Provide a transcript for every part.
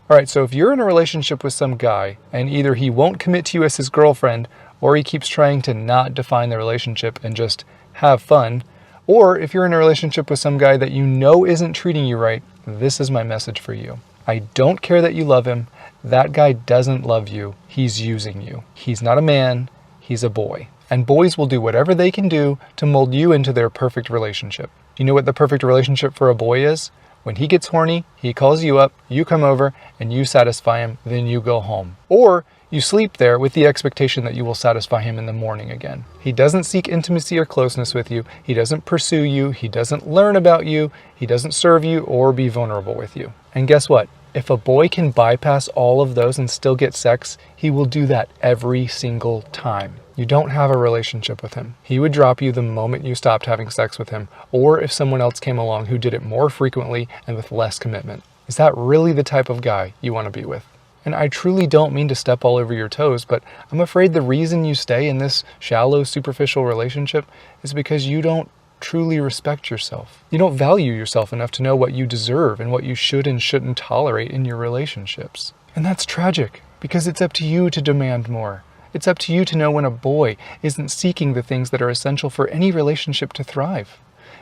Alright, so if you're in a relationship with some guy and either he won't commit to you as his girlfriend, or he keeps trying to not define the relationship and just have fun, or if you're in a relationship with some guy that you know isn't treating you right, this is my message for you. I don't care that you love him. That guy doesn't love you. He's using you. He's not a man, he's a boy. And boys will do whatever they can do to mold you into their perfect relationship. You know what the perfect relationship for a boy is? When he gets horny, he calls you up, you come over, and you satisfy him, then you go home. Or you sleep there with the expectation that you will satisfy him in the morning again. He doesn't seek intimacy or closeness with you. He doesn't pursue you. He doesn't learn about you. He doesn't serve you or be vulnerable with you. And guess what? If a boy can bypass all of those and still get sex, he will do that every single time. You don't have a relationship with him. He would drop you the moment you stopped having sex with him, or if someone else came along who did it more frequently and with less commitment. Is that really the type of guy you want to be with? And I truly don't mean to step all over your toes, but I'm afraid the reason you stay in this shallow, superficial relationship is because you don't truly respect yourself. You don't value yourself enough to know what you deserve and what you should and shouldn't tolerate in your relationships. And that's tragic, because it's up to you to demand more. It's up to you to know when a boy isn't seeking the things that are essential for any relationship to thrive.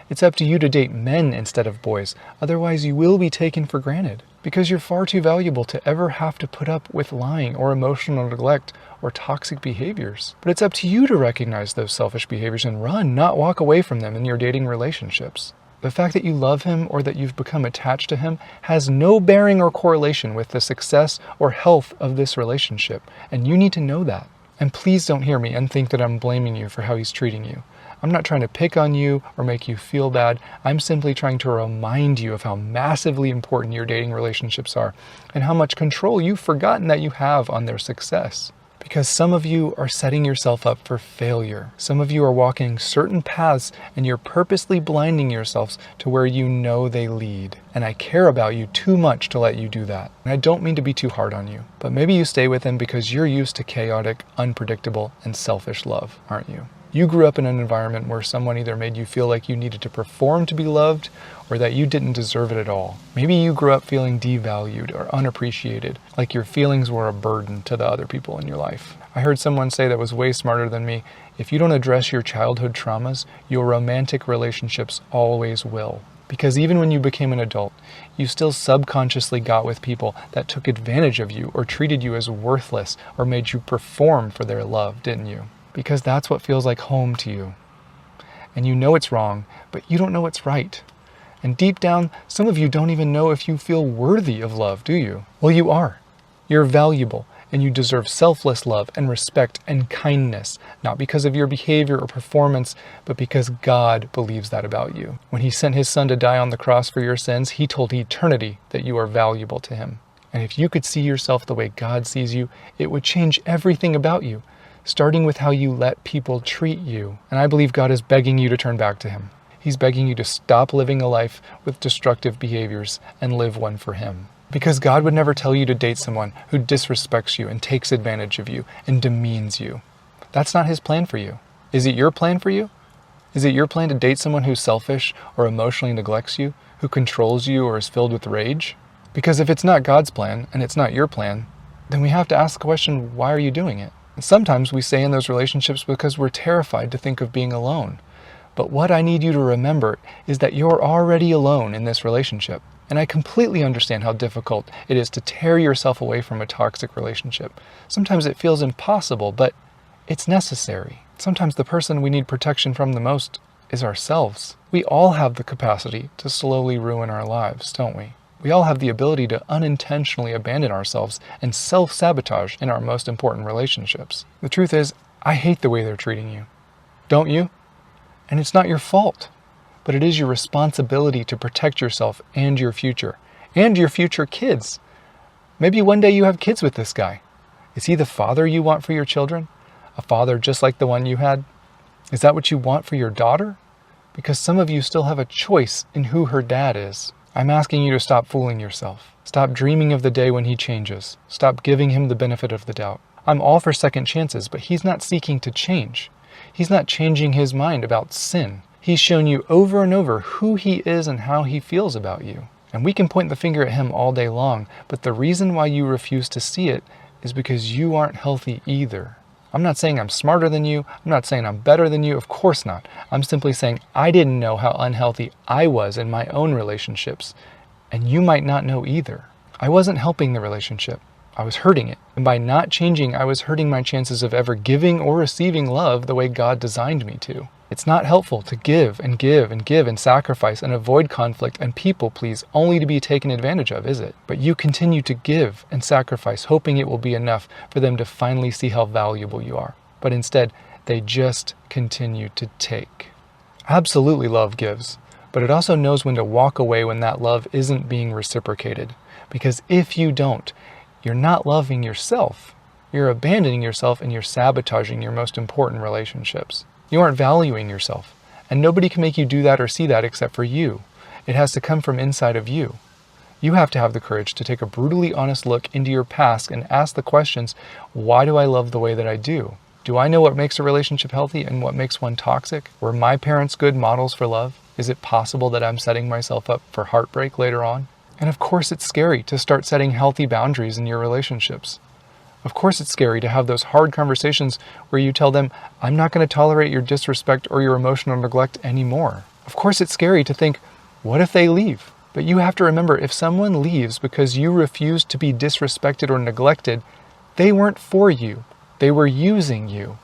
It's up to you to date men instead of boys, otherwise you will be taken for granted, because you're far too valuable to ever have to put up with lying or emotional neglect or toxic behaviors. But it's up to you to recognize those selfish behaviors and run, not walk away from them in your dating relationships. The fact that you love him or that you've become attached to him has no bearing or correlation with the success or health of this relationship, and you need to know that. And please don't hear me and think that I'm blaming you for how he's treating you. I'm not trying to pick on you or make you feel bad. I'm simply trying to remind you of how massively important your dating relationships are and how much control you've forgotten that you have on their success. Because some of you are setting yourself up for failure. Some of you are walking certain paths and you're purposely blinding yourselves to where you know they lead. And I care about you too much to let you do that. And I don't mean to be too hard on you, but maybe you stay with him because you're used to chaotic, unpredictable, and selfish love, aren't you? You grew up in an environment where someone either made you feel like you needed to perform to be loved or that you didn't deserve it at all. Maybe you grew up feeling devalued or unappreciated, like your feelings were a burden to the other people in your life. I heard someone say that was way smarter than me, if you don't address your childhood traumas, your romantic relationships always will. Because even when you became an adult, you still subconsciously got with people that took advantage of you or treated you as worthless or made you perform for their love, didn't you? Because that's what feels like home to you. And you know it's wrong, but you don't know it's right. And deep down, some of you don't even know if you feel worthy of love, do you? Well, you are. You're valuable, and you deserve selfless love and respect and kindness, not because of your behavior or performance, but because God believes that about you. When He sent His Son to die on the cross for your sins, He told eternity that you are valuable to Him. And if you could see yourself the way God sees you, it would change everything about you, starting with how you let people treat you. And I believe God is begging you to turn back to Him. He's begging you to stop living a life with destructive behaviors and live one for Him. Because God would never tell you to date someone who disrespects you and takes advantage of you and demeans you. That's not His plan for you. Is it your plan for you? Is it your plan to date someone who's selfish or emotionally neglects you, who controls you or is filled with rage? Because if it's not God's plan and it's not your plan, then we have to ask the question, why are you doing it? And sometimes we stay in those relationships because we're terrified to think of being alone. But what I need you to remember is that you're already alone in this relationship. And I completely understand how difficult it is to tear yourself away from a toxic relationship. Sometimes it feels impossible, but it's necessary. Sometimes the person we need protection from the most is ourselves. We all have the capacity to slowly ruin our lives, don't we? We all have the ability to unintentionally abandon ourselves and self-sabotage in our most important relationships. The truth is, I hate the way they're treating you. Don't you? And it's not your fault, but it is your responsibility to protect yourself and your future kids. Maybe one day you have kids with this guy. Is he the father you want for your children? A father just like the one you had? Is that what you want for your daughter? Because some of you still have a choice in who her dad is. I'm asking you to stop fooling yourself. Stop dreaming of the day when he changes. Stop giving him the benefit of the doubt. I'm all for second chances, but he's not seeking to change. He's not changing his mind about sin. He's shown you over and over who he is and how he feels about you. And we can point the finger at him all day long, but the reason why you refuse to see it is because you aren't healthy either. I'm not saying I'm smarter than you. I'm not saying I'm better than you. Of course not. I'm simply saying I didn't know how unhealthy I was in my own relationships, and you might not know either. I wasn't helping the relationship. I was hurting it. And by not changing, I was hurting my chances of ever giving or receiving love the way God designed me to. It's not helpful to give and give and give and sacrifice and avoid conflict and people please only to be taken advantage of, is it? But you continue to give and sacrifice, hoping it will be enough for them to finally see how valuable you are. But instead, they just continue to take. Absolutely, love gives, but it also knows when to walk away when that love isn't being reciprocated. Because if you don't, you're not loving yourself. You're abandoning yourself and you're sabotaging your most important relationships. You aren't valuing yourself, and nobody can make you do that or see that except for you. It has to come from inside of you. You have to have the courage to take a brutally honest look into your past and ask the questions, why do I love the way that I do? Do I know what makes a relationship healthy and what makes one toxic? Were my parents good models for love? Is it possible that I'm setting myself up for heartbreak later on? And of course it's scary to start setting healthy boundaries in your relationships. Of course it's scary to have those hard conversations where you tell them, I'm not going to tolerate your disrespect or your emotional neglect anymore. Of course it's scary to think, what if they leave? But you have to remember, if someone leaves because you refuse to be disrespected or neglected, they weren't for you. They were using you.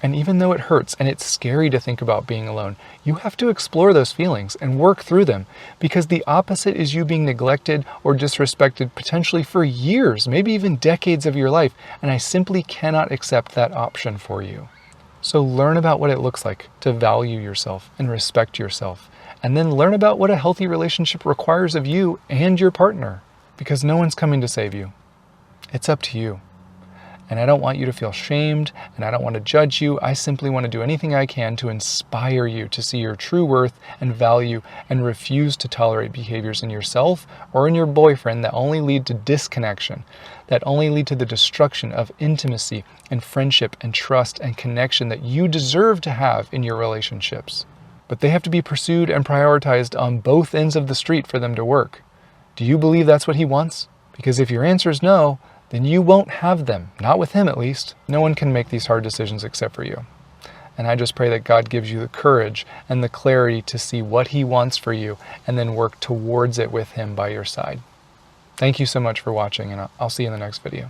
And even though it hurts and it's scary to think about being alone, you have to explore those feelings and work through them, because the opposite is you being neglected or disrespected potentially for years, maybe even decades of your life, and I simply cannot accept that option for you. So learn about what it looks like to value yourself and respect yourself, and then learn about what a healthy relationship requires of you and your partner, because no one's coming to save you. It's up to you. And I don't want you to feel shamed, and I don't want to judge you. I simply want to do anything I can to inspire you to see your true worth and value and refuse to tolerate behaviors in yourself or in your boyfriend that only lead to disconnection, that only lead to the destruction of intimacy and friendship and trust and connection that you deserve to have in your relationships. But they have to be pursued and prioritized on both ends of the street for them to work. Do you believe that's what he wants? Because if your answer is no, then you won't have them. Not with him, at least. No one can make these hard decisions except for you. And I just pray that God gives you the courage and the clarity to see what he wants for you and then work towards it with him by your side. Thank you so much for watching, and I'll see you in the next video.